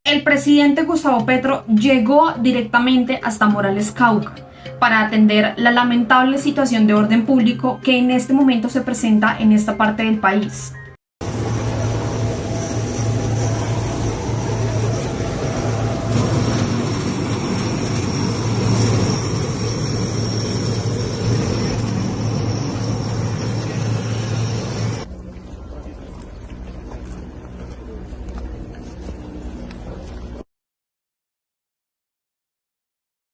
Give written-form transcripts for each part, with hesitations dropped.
El presidente Gustavo Petro llegó directamente hasta Morales, Cauca, para atender la lamentable situación de orden público que en este momento se presenta en esta parte del país.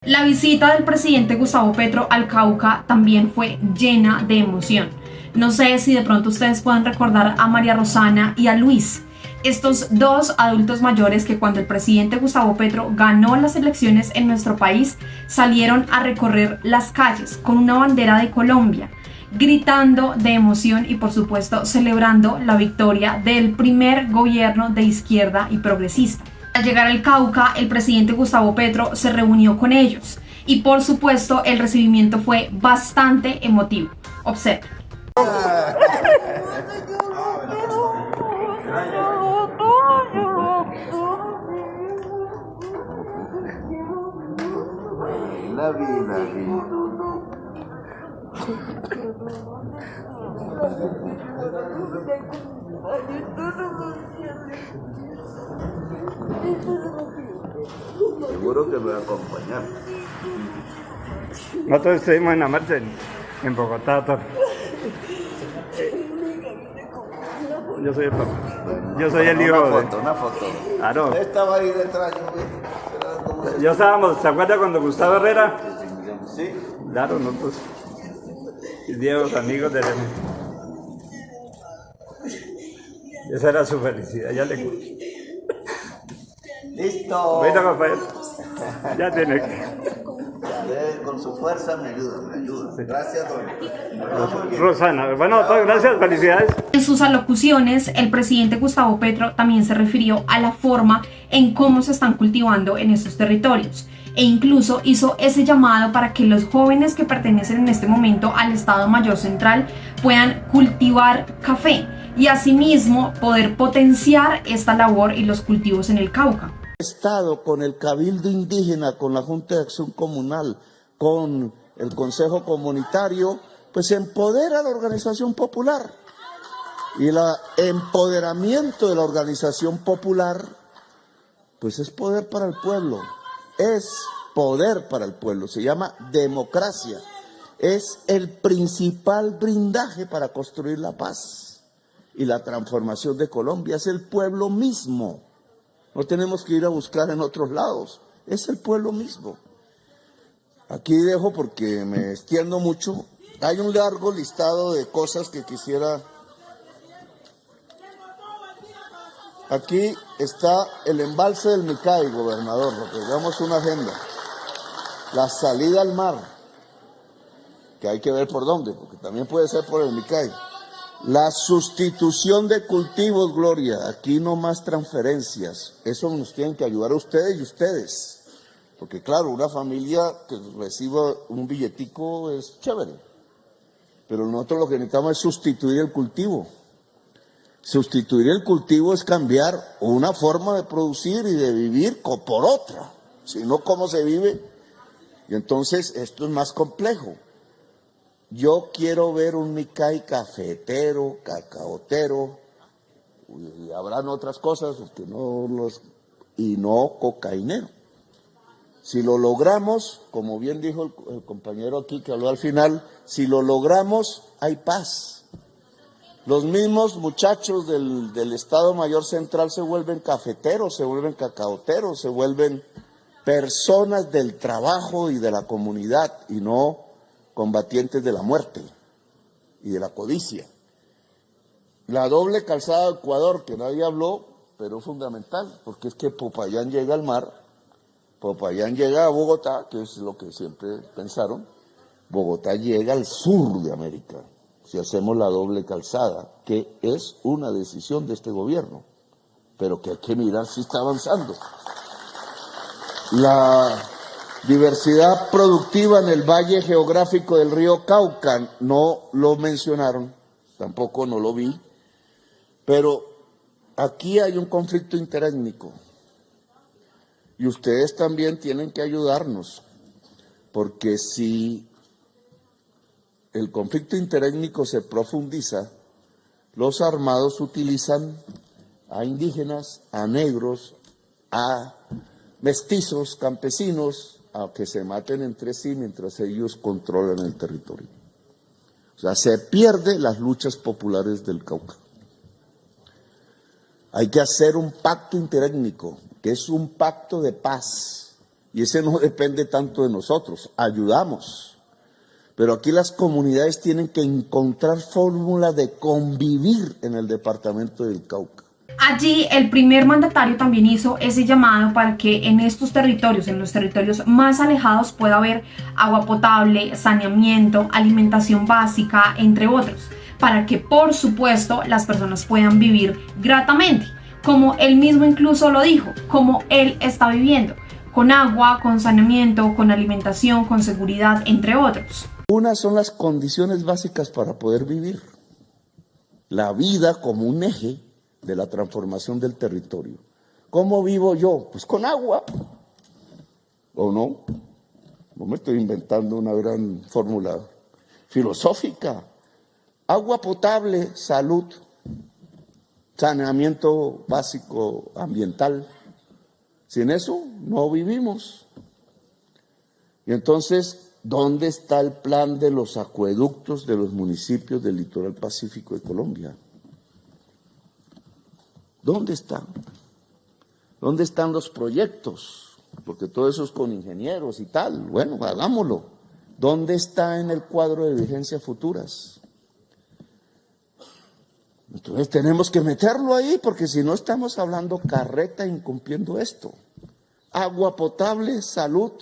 La visita del presidente Gustavo Petro al Cauca también fue llena de emoción. No sé si de pronto ustedes pueden recordar a María Rosana y a Luis, estos dos adultos mayores que cuando el presidente Gustavo Petro ganó las elecciones en nuestro país salieron a recorrer las calles con una bandera de Colombia, gritando de emoción y por supuesto celebrando la victoria del primer gobierno de izquierda y progresista. Al llegar al Cauca, el presidente Gustavo Petro se reunió con ellos y por supuesto el recibimiento fue bastante emotivo. Observen. La vi. Seguro que me va a acompañar. Nosotros estuvimos en la marcha en Bogotá. Yo soy el papá. Yo soy el hijo de... Una foto. Claro. Estaba ahí detrás, yo vi. Yo estábamos, ¿se acuerda cuando Gustavo Herrera? Sí. Claro, nosotros. Viejos amigos de él. Esa era su felicidad, ya le conté. Listo. Bueno, Rafael, ya tiene que... Con su fuerza me ayuda. Sí. Gracias, don Rosana, bueno, gracias, felicidades. En sus alocuciones, el presidente Gustavo Petro también se refirió a la forma en cómo se están cultivando en estos territorios e incluso hizo ese llamado para que los jóvenes que pertenecen en este momento al Estado Mayor Central puedan cultivar café y asimismo poder potenciar esta labor y los cultivos en el Cauca. Estado, con el Cabildo Indígena, con la Junta de Acción Comunal, con el Consejo Comunitario, pues empodera a la organización popular. Y el empoderamiento de la organización popular, pues es poder para el pueblo, es poder para el pueblo, se llama democracia. Es el principal blindaje para construir la paz y la transformación de Colombia, es el pueblo mismo. No tenemos que ir a buscar en otros lados, es el pueblo mismo. Aquí dejo porque me extiendo mucho. Hay un largo listado de cosas que quisiera. Aquí está el embalse del Micay, gobernador, lo que veamos una agenda. La salida al mar, que hay que ver por dónde, porque también puede ser por el Micay. La sustitución de cultivos, Gloria, aquí no más transferencias, eso nos tienen que ayudar a ustedes y ustedes, porque claro, una familia que reciba un billetico es chévere, pero nosotros lo que necesitamos es sustituir el cultivo. Sustituir el cultivo es cambiar una forma de producir y de vivir por otra, si no, ¿cómo se vive? Y entonces esto es más complejo. Yo quiero ver un Micay cafetero, cacaotero, y habrán otras cosas que y no cocainero. Si lo logramos, como bien dijo el compañero aquí que habló al final, si lo logramos, hay paz. Los mismos muchachos del Estado Mayor Central se vuelven cafeteros, se vuelven cacaoteros, se vuelven personas del trabajo y de la comunidad, y no combatientes de la muerte y de la codicia. La doble calzada de Ecuador, que nadie habló, pero es fundamental, porque es que Popayán llega al mar, Popayán llega a Bogotá, que es lo que siempre pensaron, Bogotá llega al sur de América, si hacemos la doble calzada, que es una decisión de este gobierno, pero que hay que mirar si está avanzando. La diversidad productiva en el valle geográfico del río Cauca, no lo mencionaron, tampoco no lo vi, pero aquí hay un conflicto interétnico. Y ustedes también tienen que ayudarnos, porque si el conflicto interétnico se profundiza, los armados utilizan a indígenas, a negros, a mestizos, campesinos, a que se maten entre sí mientras ellos controlan el territorio. O sea, se pierden las luchas populares del Cauca. Hay que hacer un pacto interétnico, que es un pacto de paz, y ese no depende tanto de nosotros, ayudamos. Pero aquí las comunidades tienen que encontrar fórmulas de convivir en el departamento del Cauca. Allí el primer mandatario también hizo ese llamado para que en estos territorios, en los territorios más alejados, pueda haber agua potable, saneamiento, alimentación básica, entre otros, para que por supuesto las personas puedan vivir gratamente, como él mismo incluso lo dijo, como él está viviendo, con agua, con saneamiento, con alimentación, con seguridad, entre otros. Unas son las condiciones básicas para poder vivir. La vida como un eje de la transformación del territorio. ¿Cómo vivo yo? Pues con agua. ¿O no? No me estoy inventando una gran fórmula filosófica. Agua potable, salud, saneamiento básico ambiental. Sin eso no vivimos. Y entonces, ¿dónde está el plan de los acueductos de los municipios del litoral pacífico de Colombia? ¿Dónde están? ¿Dónde están los proyectos? Porque todo eso es con ingenieros y tal. Bueno, hagámoslo. ¿Dónde está en el cuadro de vigencia futuras? Entonces tenemos que meterlo ahí, porque si no estamos hablando carreta incumpliendo esto. Agua potable, salud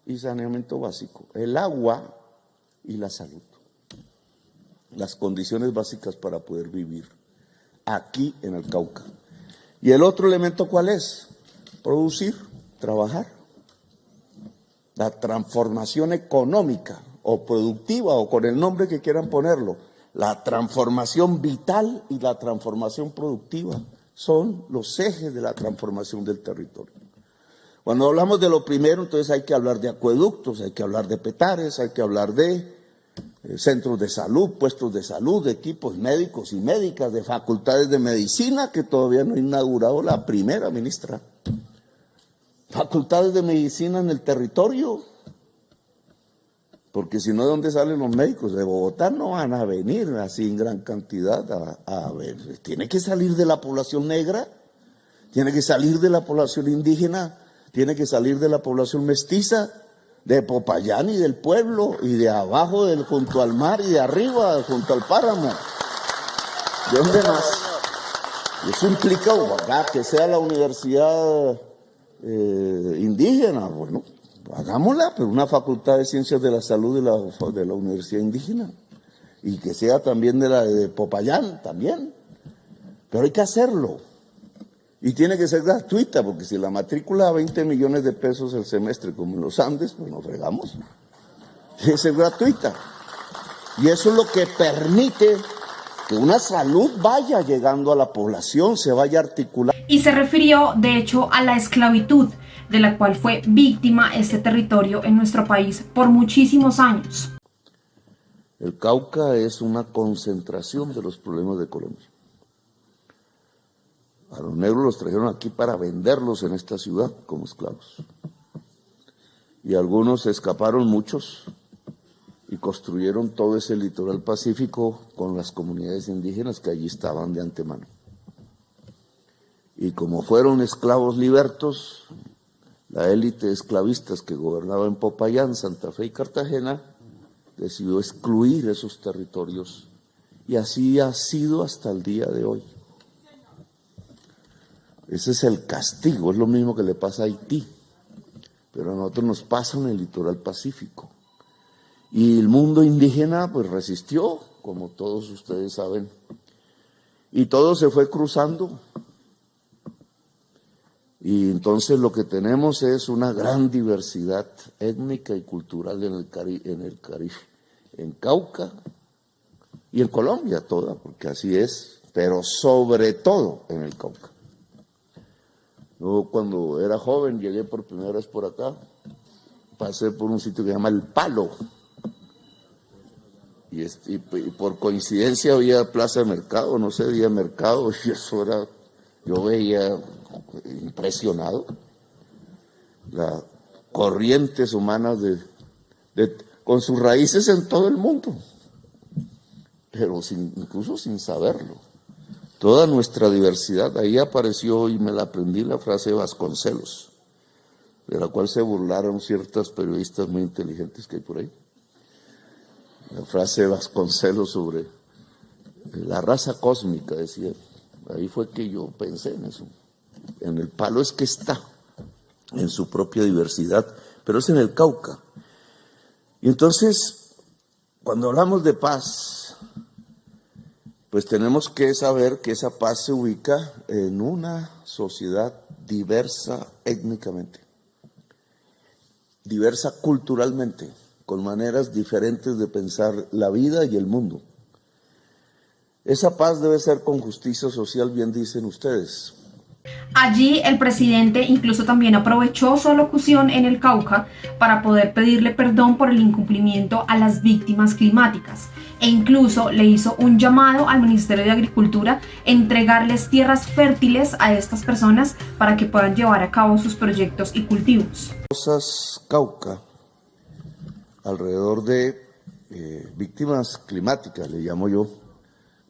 y saneamiento básico. El agua y la salud. Las condiciones básicas para poder vivir aquí en el Cauca. ¿Y el otro elemento cuál es? Producir, trabajar. La transformación económica o productiva, o con el nombre que quieran ponerlo, la transformación vital y la transformación productiva son los ejes de la transformación del territorio. Cuando hablamos de lo primero, entonces hay que hablar de acueductos, hay que hablar de petares, hay que hablar de centros de salud, puestos de salud, de equipos médicos y médicas, de facultades de medicina, que todavía no ha inaugurado la primera ministra. Facultades de medicina en el territorio, porque si no, ¿de dónde salen los médicos? De Bogotá no van a venir así en gran cantidad a ver. Tiene que salir de la población negra, tiene que salir de la población indígena, tiene que salir de la población mestiza, de Popayán y del pueblo, y de abajo junto al mar, y de arriba junto al páramo. ¿De dónde más? Y eso implica que sea la universidad indígena. Bueno, hagámosla, pero una facultad de ciencias de la salud de la universidad indígena, y que sea también de la de Popayán, también. Pero hay que hacerlo. Y tiene que ser gratuita, porque si la matrícula a 20 millones de pesos el semestre, como en los Andes, pues nos fregamos. Tiene que ser gratuita. Y eso es lo que permite que una salud vaya llegando a la población, se vaya articulando. Y se refirió, de hecho, a la esclavitud, de la cual fue víctima este territorio en nuestro país por muchísimos años. El Cauca es una concentración de los problemas de Colombia. A los negros los trajeron aquí para venderlos en esta ciudad como esclavos. Y algunos escaparon, muchos, y construyeron todo ese litoral pacífico con las comunidades indígenas que allí estaban de antemano. Y como fueron esclavos libertos, la élite de esclavistas que gobernaba en Popayán, Santa Fe y Cartagena decidió excluir esos territorios, y así ha sido hasta el día de hoy. Ese es el castigo, es lo mismo que le pasa a Haití, pero a nosotros nos pasa en el litoral pacífico. Y el mundo indígena pues resistió, como todos ustedes saben, y todo se fue cruzando. Y entonces lo que tenemos es una gran diversidad étnica y cultural en el Caribe, en Cauca y en Colombia toda, porque así es, pero sobre todo en el Cauca. Yo cuando era joven llegué por primera vez por acá, pasé por un sitio que se llama El Palo, y por coincidencia había plaza de mercado, no sé, día de mercado, y eso era, yo veía impresionado las corrientes humanas con sus raíces en todo el mundo, pero incluso sin saberlo. Toda nuestra diversidad, ahí apareció y me la aprendí la frase de Vasconcelos, de la cual se burlaron ciertas periodistas muy inteligentes que hay por ahí. La frase de Vasconcelos sobre la raza cósmica, decía. Ahí fue que yo pensé en eso. En El Palo es que está, en su propia diversidad, pero es en el Cauca. Y entonces, cuando hablamos de paz, pues tenemos que saber que esa paz se ubica en una sociedad diversa étnicamente, diversa culturalmente, con maneras diferentes de pensar la vida y el mundo. Esa paz debe ser con justicia social, bien dicen ustedes. Allí el presidente incluso también aprovechó su alocución en el Cauca para poder pedirle perdón por el incumplimiento a las víctimas climáticas e incluso le hizo un llamado al Ministerio de Agricultura a entregarles tierras fértiles a estas personas para que puedan llevar a cabo sus proyectos y cultivos. Rosas Cauca, alrededor de víctimas climáticas, le llamo yo,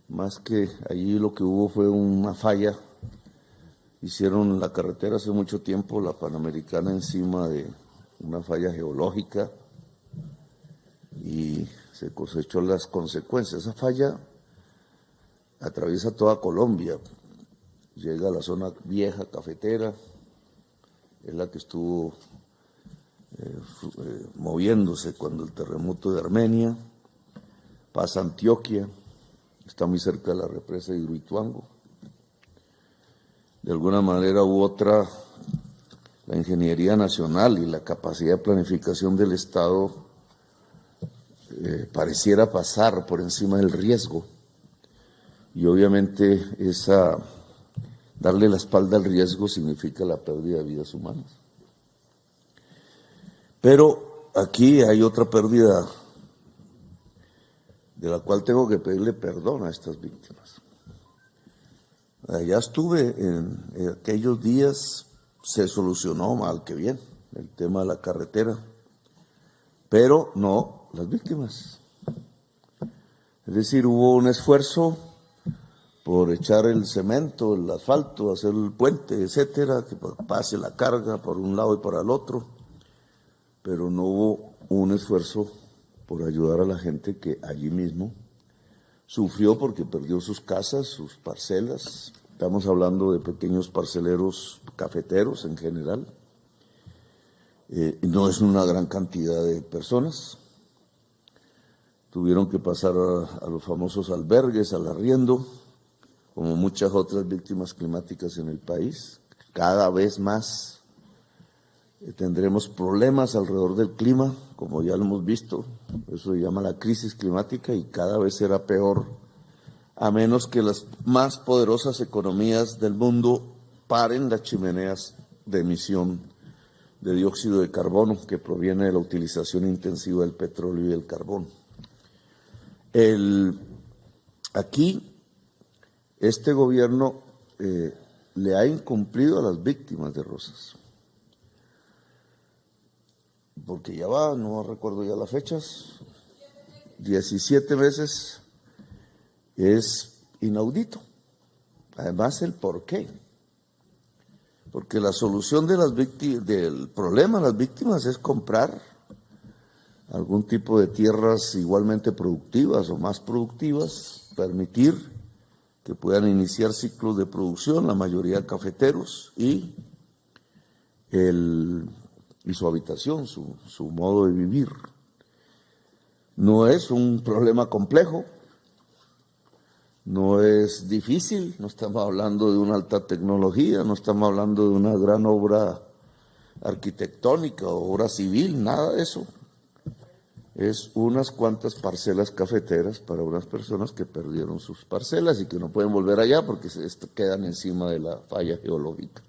más que allí lo que hubo fue una falla. Hicieron la carretera hace mucho tiempo, la Panamericana, encima de una falla geológica y se cosechó las consecuencias. Esa falla atraviesa toda Colombia, llega a la zona vieja cafetera, es la que estuvo moviéndose cuando el terremoto de Armenia, pasa a Antioquia, está muy cerca de la represa de Hidroituango. De alguna manera u otra, la ingeniería nacional y la capacidad de planificación del Estado pareciera pasar por encima del riesgo. Y obviamente darle la espalda al riesgo significa la pérdida de vidas humanas. Pero aquí hay otra pérdida de la cual tengo que pedirle perdón a estas víctimas. Ya estuve en aquellos días, se solucionó mal que bien el tema de la carretera, pero no las víctimas. Es decir, hubo un esfuerzo por echar el cemento, el asfalto, hacer el puente, etcétera, que pase la carga por un lado y para el otro, pero no hubo un esfuerzo por ayudar a la gente que allí mismo sufrió porque perdió sus casas, sus parcelas. Estamos hablando de pequeños parceleros cafeteros en general. No es una gran cantidad de personas. Tuvieron que pasar a los famosos albergues, al arriendo, como muchas otras víctimas climáticas en el país. Cada vez más tendremos problemas alrededor del clima, como ya lo hemos visto. Eso se llama la crisis climática y cada vez será peor, a menos que las más poderosas economías del mundo paren las chimeneas de emisión de dióxido de carbono que proviene de la utilización intensiva del petróleo y del carbón. Aquí este gobierno le ha incumplido a las víctimas de Rosas, porque ya va, no recuerdo ya las fechas, 17 meses. Es inaudito. Además, el por qué. Porque la solución del problema de las víctimas es comprar algún tipo de tierras igualmente productivas o más productivas, permitir que puedan iniciar ciclos de producción, la mayoría cafeteros, y su habitación, su modo de vivir. No es un problema complejo. No es difícil, no estamos hablando de una alta tecnología, no estamos hablando de una gran obra arquitectónica o obra civil, nada de eso. Es unas cuantas parcelas cafeteras para unas personas que perdieron sus parcelas y que no pueden volver allá porque quedan encima de la falla geológica.